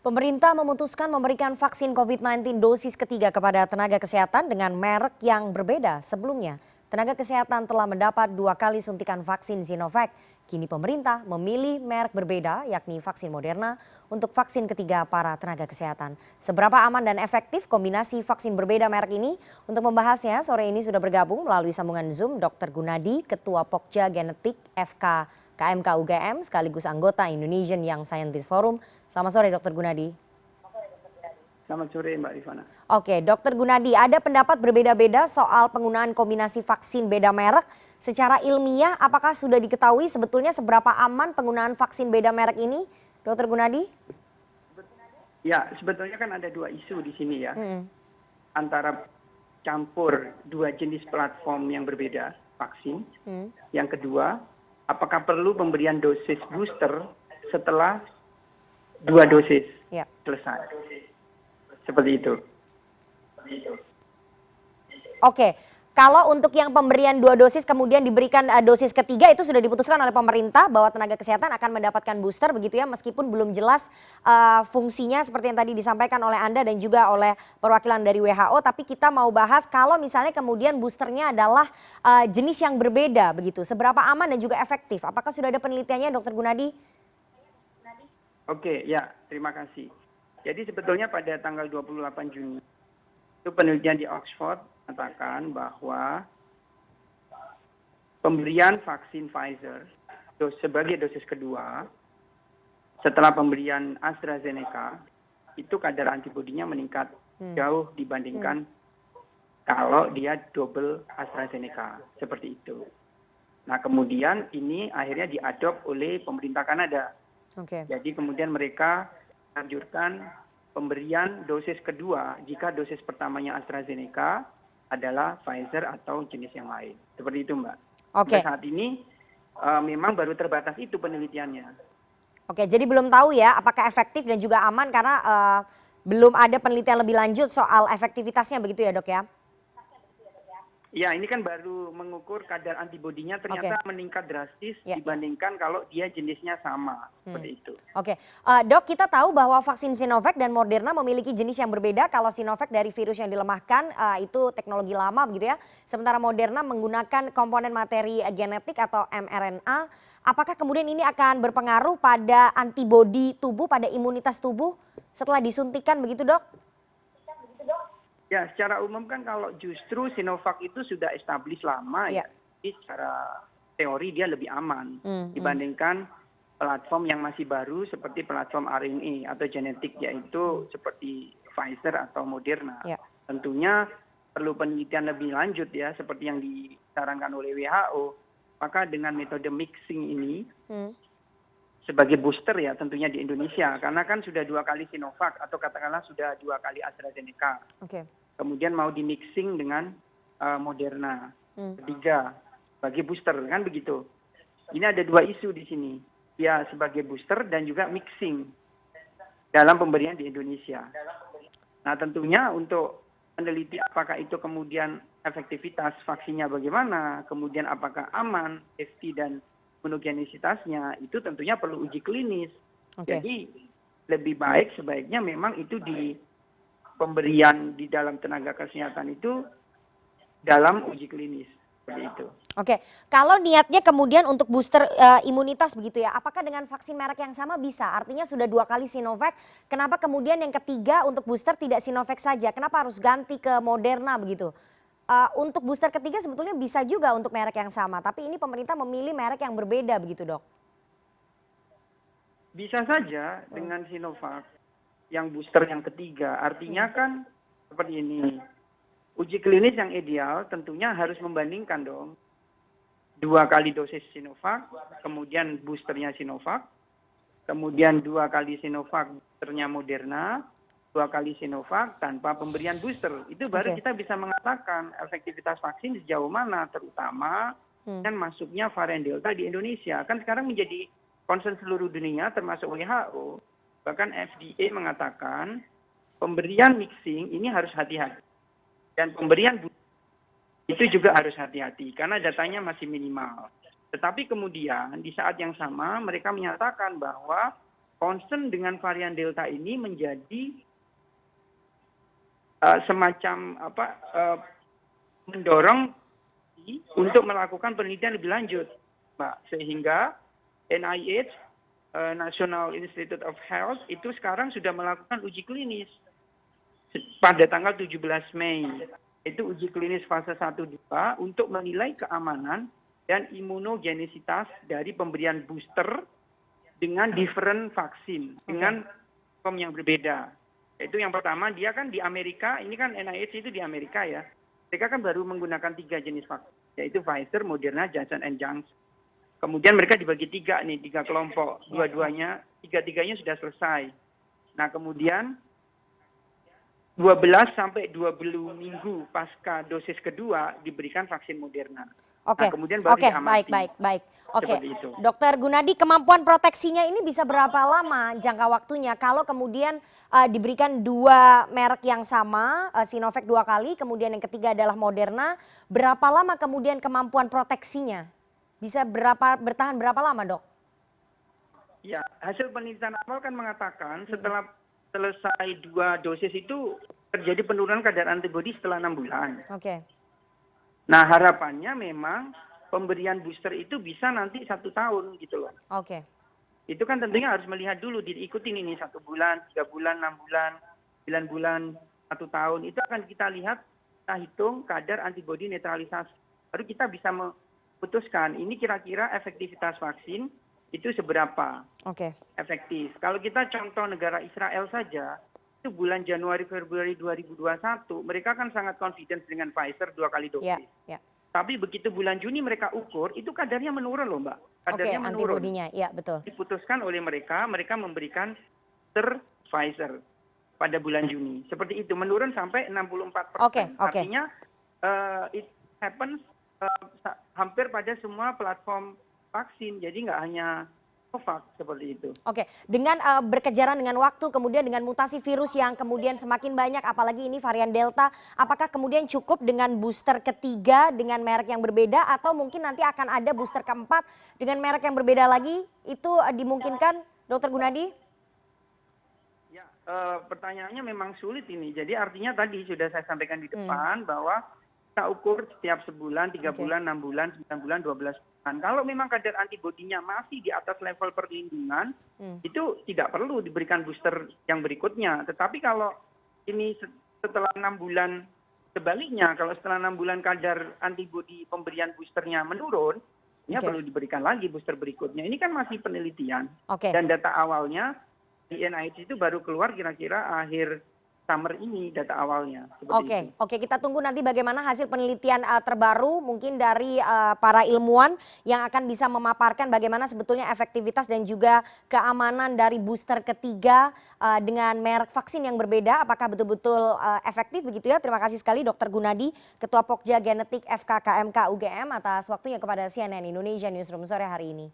Pemerintah memutuskan memberikan vaksin COVID-19 dosis ketiga kepada tenaga kesehatan dengan merek yang berbeda sebelumnya. Tenaga kesehatan telah mendapat 2 kali suntikan vaksin Sinovac. Kini pemerintah memilih merek berbeda yakni vaksin Moderna untuk vaksin ketiga para tenaga kesehatan. Seberapa aman dan efektif kombinasi vaksin berbeda merek ini? Untuk membahasnya sore ini sudah bergabung melalui sambungan Zoom Dr. Gunadi, Ketua Pokja Genetik FK KMK UGM sekaligus anggota Indonesian Young Scientist Forum. Selamat sore Dr. Gunadi. Selamat sore Mbak Rifana. Oke, Dr. Gunadi, ada pendapat berbeda-beda soal penggunaan kombinasi vaksin beda merek. Secara ilmiah, apakah sudah diketahui sebetulnya seberapa aman penggunaan vaksin beda merek ini, Dr. Gunadi? Ya, sebetulnya kan ada 2 isu di sini ya. Antara campur 2 jenis platform yang berbeda vaksin. Yang kedua, apakah perlu pemberian dosis booster setelah 2 dosis selesai. Seperti itu. Oke, kalau untuk yang pemberian 2 dosis kemudian diberikan dosis ketiga itu sudah diputuskan oleh pemerintah bahwa tenaga kesehatan akan mendapatkan booster begitu ya, meskipun belum jelas fungsinya seperti yang tadi disampaikan oleh Anda dan juga oleh perwakilan dari WHO. Tapi kita mau bahas kalau misalnya kemudian boosternya adalah jenis yang berbeda begitu, seberapa aman dan juga efektif? Apakah sudah ada penelitiannya, Dr. Gunadi? Oke, ya, terima kasih. Jadi sebetulnya pada tanggal 28 Juni itu penelitian di Oxford mengatakan bahwa pemberian vaksin Pfizer sebagai dosis kedua setelah pemberian AstraZeneca itu kadar antibodinya meningkat jauh dibandingkan kalau dia double AstraZeneca, seperti itu. Nah kemudian ini akhirnya diadop oleh pemerintah Kanada. Jadi kemudian mereka anjurkan pemberian dosis kedua jika dosis pertamanya AstraZeneca adalah Pfizer atau jenis yang lain. Seperti itu Mbak. Sampai saat ini memang baru terbatas itu penelitiannya. Oke, jadi belum tahu ya apakah efektif dan juga aman karena belum ada penelitian lebih lanjut soal efektivitasnya begitu ya Dok ya? Ya, ini kan baru mengukur kadar antibodinya ternyata meningkat drastis dibandingkan kalau dia jenisnya sama, seperti itu. Oke, Dok, kita tahu bahwa vaksin Sinovac dan Moderna memiliki jenis yang berbeda. Kalau Sinovac dari virus yang dilemahkan itu teknologi lama begitu ya. Sementara Moderna menggunakan komponen materi genetik atau mRNA. Apakah kemudian ini akan berpengaruh pada antibodi tubuh, pada imunitas tubuh setelah disuntikan begitu Dok? Ya, secara umum kan kalau justru Sinovac itu sudah established lama ya. Jadi secara teori dia lebih aman dibandingkan platform yang masih baru seperti platform RNA atau genetik yaitu seperti Pfizer atau Moderna. Tentunya perlu penelitian lebih lanjut ya seperti yang disarankan oleh WHO. Maka dengan metode mixing ini sebagai booster ya tentunya di Indonesia karena kan sudah 2 kali Sinovac atau katakanlah sudah 2 kali AstraZeneca. Kemudian mau di mixing dengan Moderna ketiga sebagai booster kan begitu. Ini ada 2 isu di sini ya sebagai booster dan juga mixing dalam pemberian di Indonesia. Nah tentunya untuk meneliti apakah itu kemudian efektivitas vaksinnya bagaimana, kemudian apakah aman, safety dan imunogenisitasnya itu tentunya perlu uji klinis. Jadi lebih baik sebaiknya memang itu di pemberian di dalam tenaga kesehatan itu dalam uji klinis seperti itu. Oke, kalau niatnya kemudian untuk booster imunitas begitu ya, apakah dengan vaksin merek yang sama bisa? Artinya sudah 2 kali Sinovac, kenapa kemudian yang ketiga untuk booster tidak Sinovac saja? Kenapa harus ganti ke Moderna begitu? Untuk booster ketiga sebetulnya bisa juga untuk merek yang sama, tapi ini pemerintah memilih merek yang berbeda begitu Dok? Bisa saja dengan Sinovac yang booster yang ketiga, artinya kan seperti ini. Uji klinis yang ideal tentunya harus membandingkan dong 2 kali dosis Sinovac, kemudian boosternya Sinovac, kemudian 2 kali Sinovac boosternya Moderna, 2 kali Sinovac tanpa pemberian booster. Itu baru kita bisa mengatakan efektivitas vaksin sejauh mana, terutama kan masuknya varian Delta di Indonesia. Kan sekarang menjadi concern seluruh dunia termasuk WHO. Bahkan FDA mengatakan pemberian mixing ini harus hati-hati. Dan pemberian itu juga harus hati-hati karena datanya masih minimal. Tetapi kemudian di saat yang sama mereka menyatakan bahwa concern dengan varian Delta ini menjadi semacam mendorong untuk melakukan penelitian lebih lanjut, Mbak. Sehingga NIH, National Institute of Health, itu sekarang sudah melakukan uji klinis pada tanggal 17 Mei. Itu uji klinis fase 1-2 untuk menilai keamanan dan imunogenisitas dari pemberian booster dengan different vaksin, dengan form yang berbeda. Itu yang pertama, dia kan di Amerika, ini kan NIH itu di Amerika ya. Mereka kan baru menggunakan 3 jenis vaksin, yaitu Pfizer, Moderna, Johnson & Johnson. Kemudian mereka dibagi 3 kelompok. Tiga-tiganya sudah selesai. Nah kemudian 12 sampai 20 minggu pasca dosis kedua diberikan vaksin Moderna. Oke, nah, kemudian baru diamati. baik. Oke, Seperti itu. Dokter Gunadi, kemampuan proteksinya ini bisa berapa lama jangka waktunya kalau kemudian diberikan 2 merek yang sama, Sinovac 2 kali, kemudian yang ketiga adalah Moderna, berapa lama kemudian kemampuan proteksinya? Bisa bertahan berapa lama, Dok? Ya, hasil penelitian awal kan mengatakan setelah selesai 2 dosis itu terjadi penurunan kadar antibodi setelah 6 bulan. Oke. Nah harapannya memang pemberian booster itu bisa nanti 1 tahun gitu loh. Oke. Itu kan tentunya harus melihat dulu, diikutin ini 1 bulan, 3 bulan, 6 bulan, 9 bulan, 1 tahun. Itu akan kita lihat, kita hitung kadar antibodi netralisasi. Baru kita bisa memutuskan ini kira-kira efektivitas vaksin itu seberapa efektif. Kalau kita contoh negara Israel saja, itu bulan Januari Februari 2021 mereka kan sangat confident dengan Pfizer 2 kali dosis. Tapi begitu bulan Juni mereka ukur itu kadarnya menurun loh Mbak. Kadarnya menurun. Antibodinya, ya betul. Diputuskan oleh mereka memberikan Pfizer pada bulan Juni. Seperti itu menurun sampai 64%. Artinya it happens hampir pada semua platform vaksin. Jadi nggak hanya Sinovac seperti itu. Oke, dengan berkejaran dengan waktu, kemudian dengan mutasi virus yang kemudian semakin banyak, apalagi ini varian Delta, apakah kemudian cukup dengan booster ketiga dengan merek yang berbeda, atau mungkin nanti akan ada booster keempat dengan merek yang berbeda lagi? Itu dimungkinkan, Dokter Gunadi? Ya, pertanyaannya memang sulit ini. Jadi artinya tadi sudah saya sampaikan di depan bahwa kita ukur setiap sebulan, 3 bulan, 6 bulan, 9 bulan, 12 bulan. Kalau memang kadar antibodinya masih di atas level perlindungan, itu tidak perlu diberikan booster yang berikutnya. Tetapi kalau ini setelah 6 bulan, sebaliknya, kalau setelah 6 bulan kadar antibodi pemberian boosternya menurun, ini perlu diberikan lagi booster berikutnya. Ini kan masih penelitian. Dan data awalnya di NIH itu baru keluar kira-kira akhir summer ini data awalnya. Oke, kita tunggu nanti bagaimana hasil penelitian terbaru mungkin dari para ilmuwan yang akan bisa memaparkan bagaimana sebetulnya efektivitas dan juga keamanan dari booster ketiga dengan merek vaksin yang berbeda. Apakah betul-betul efektif begitu ya? Terima kasih sekali Dr. Gunadi, Ketua Pokja Genetik FKKMK UGM atas waktunya kepada CNN Indonesia Newsroom sore hari ini.